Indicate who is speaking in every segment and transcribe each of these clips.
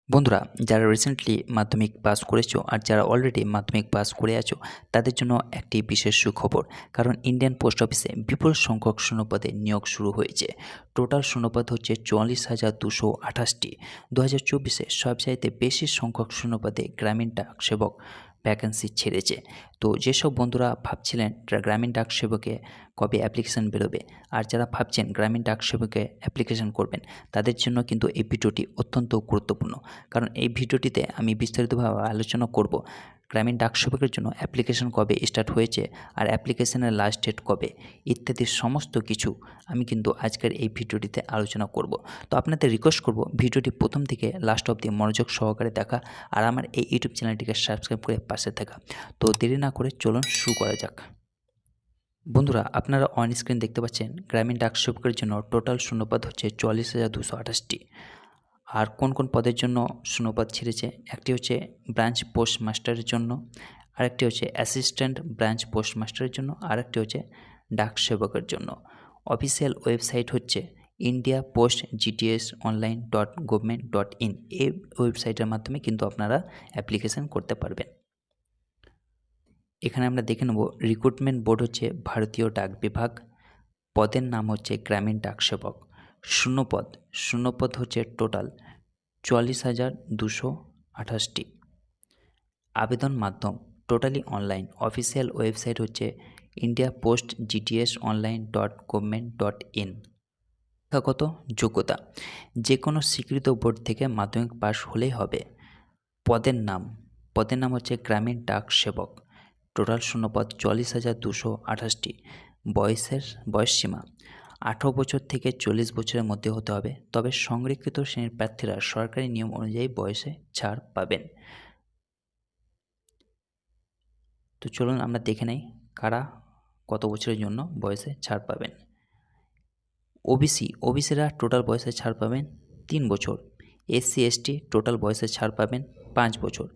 Speaker 1: বন্ধুরা, যারা রিসেন্টলি মাধ্যমিক পাস করেছো আর যারা অলরেডি মাধ্যমিক পাস করে আছো তাদের জন্য একটি বিশেষ সুখবর। কারণ ইন্ডিয়ান পোস্ট অফিসে বিপুল সংখ্যক শূন্যপদে নিয়োগ শুরু হয়েছে। টোটাল শূন্যপদ হচ্ছে ৪৪,২২৮টি। ২০২৪-এ সবচাইতে বেশি সংখ্যক শূন্যপদে গ্রামীণ ডাক সেবক ভ্যাকেন্সি ছেড়েছে। তো যেসব বন্ধুরা ভাবছিলেন গ্রামীণ ডাক সেবকে কবে অ্যাপ্লিকেশান বেরোবে, আর যারা ভাবছেন গ্রামীণ ডাক সেবকে অ্যাপ্লিকেশান করবেন, তাদের জন্য কিন্তু এই ভিডিওটি অত্যন্ত গুরুত্বপূর্ণ। কারণ এই ভিডিওটিতে আমি বিস্তারিতভাবে আলোচনা করব গ্রামীণ ডাক সেবকের জন্য অ্যাপ্লিকেশন কবে স্টার্ট হয়েছে আর অ্যাপ্লিকেশনের লাস্ট ডেট কবে ইত্যাদি সমস্ত কিছু আমি কিন্তু আজকের এই ভিডিওটিতে আলোচনা করব। তো আপনাদের রিকোয়েস্ট করব ভিডিওটি প্রথম থেকে লাস্ট অবধি মনোযোগ সহকারে দেখা আর আমার এই ইউটিউব চ্যানেলটিকে সাবস্ক্রাইব করে পাশে থাকা। তো দেরি না করে চলুন শুরু করা যাক। বন্ধুরা, আপনারা অন স্ক্রিন দেখতে পাচ্ছেন গ্রামীণ ডাক সেবকের জন্য টোটাল শূন্যপদ হচ্ছে ৪৪,২২৮টি। আর কোন কোন পদের জন্য শূন্যপদ ছেড়েছে, একটি হচ্ছে ব্রাঞ্চ পোস্ট মাস্টারের জন্য, আরেকটি হচ্ছে অ্যাসিস্ট্যান্ট ব্রাঞ্চ পোস্ট মাস্টারের জন্য, আরেকটি হচ্ছে ডাক সেবকের জন্য। অফিসিয়াল ওয়েবসাইট হচ্ছে indiapost.gts.online.government.in। এই ওয়েবসাইটের মাধ্যমে কিন্তু আপনারা অ্যাপ্লিকেশান করতে পারবেন। এখানে আমরা দেখে নেব রিক্রুটমেন্ট বোর্ড হচ্ছে ভারতীয় ডাক বিভাগ, পদের নাম হচ্ছে গ্রামীণ ডাক সেবক। শূন্যপদ হচ্ছে টোটাল ৪৪,২২৮টি। আবেদন মাধ্যম টোটালি অনলাইন। অফিসিয়াল ওয়েবসাইট হচ্ছে indiapost.gts.online.government.in। শিক্ষাগত যোগ্যতা যে কোনো স্বীকৃত বোর্ড থেকে মাধ্যমিক পাশ হলেই হবে। পদের নাম হচ্ছে গ্রামীণ ডাক সেবক। টোটাল শূন্যপদ ৪৪,২২৮টি। বয়স সীমা ১৮ বছর থেকে ৪০ বছরের মধ্যে হতে হবে, তবে সংরক্ষিত শ্রেণীর প্রার্থীরা সরকারি নিয়ম অনুযায়ী বয়সে ছাড় পাবেন। তো চলুন আমরা দেখে নেই কারা কত বছরের জন্য বয়সে ছাড় পাবেন। ওবিসিরা টোটাল বয়সে ছাড় পাবেন ৩ বছর। SC/ST টোটাল বয়সে ছাড় পাবেন 5 বছর।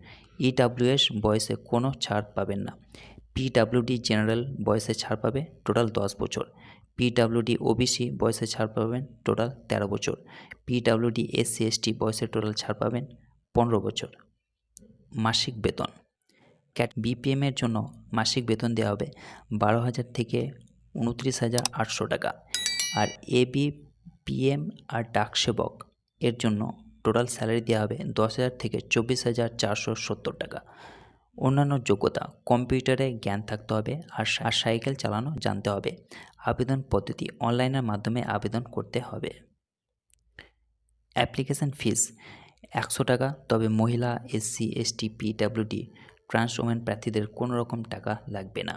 Speaker 1: EWS বয়সে কোনো ছাড় পাবেন না। PWD জেনারেল বয়সে ছাড় পাবে টোটাল 10 বছর। PWD OBC বয়সে ছাড় পাবেন টোটাল 13 বছর। PWD SC/ST বয়সে টোটাল ছাড় পাবেন 15 বছর। মাসিক বেতন BPM-এর জন্য মাসিক বেতন দেওয়া হবে 12,000 থেকে 29,800 টাকা। আর ABPM আর ডাক সেবক এর জন্য টোটাল স্যালারি দেওয়া হবে 10,000 থেকে 24,470 টাকা। অন্যান্য যোগ্যতা কম্পিউটারে জ্ঞান থাকতে হবে আর সাইকেল চালানো জানতে হবে। আবেদন পদ্ধতি অনলাইনের মাধ্যমে আবেদন করতে হবে। অ্যাপ্লিকেশান ফিস 100 টাকা, তবে মহিলা, SC/ST, PWD, ট্রান্স ওমেন প্রার্থীদের কোনো রকম টাকা লাগবে না।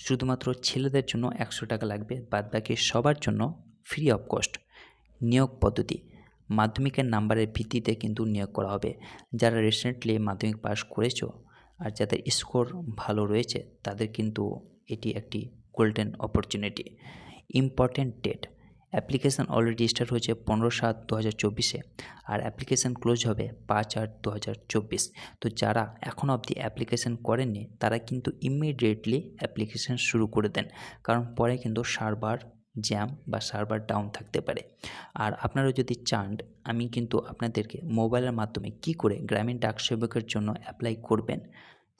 Speaker 1: শুধুমাত্র ছেলেদের জন্য 100 টাকা লাগবে, বাদবাকি সবার জন্য ফ্রি অফ কস্ট। নিয়োগ পদ্ধতি মাধ্যমিকের নাম্বারের ভিত্তিতে কিন্তু নিয়োগ করা হবে। যারা রিসেন্টলি মাধ্যমিক পাস করেছো আর যাদের স্কোর ভালো রয়েছে তাদের কিন্তু এটি একটি golden opportunity. Important date application already start হয়েছে 15/7/2024-এ আর অ্যাপ্লিকেশান ক্লোজ হবে 5/8/2024। তো যারা এখনও অবধি অ্যাপ্লিকেশান করেননি তারা কিন্তু ইমিডিয়েটলি অ্যাপ্লিকেশান শুরু করে দেন, কারণ পরে কিন্তু সার্ভার জ্যাম বা সার্ভার ডাউন থাকতে পারে। আর আপনারা যদি চান আমি কিন্তু আপনাদেরকে মোবাইলের মাধ্যমে কি করে গ্রামীণ ডাক সেবকের জন্য অ্যাপ্লাই করবেন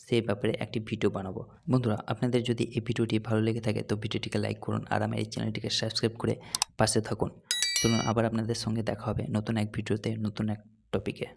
Speaker 1: সেই ব্যাপারে একটি ভিডিও বানাবো। বন্ধুরা, আপনাদের যদি এই ভিডিওটি ভালো লেগে থাকে তো ভিডিওটিকে লাইক করুন আর আমার এই চ্যানেলটিকে সাবস্ক্রাইব করে পাশে থাকুন। চলুন আবার আপনাদের সঙ্গে দেখা হবে নতুন এক ভিডিওতে নতুন এক টপিকে।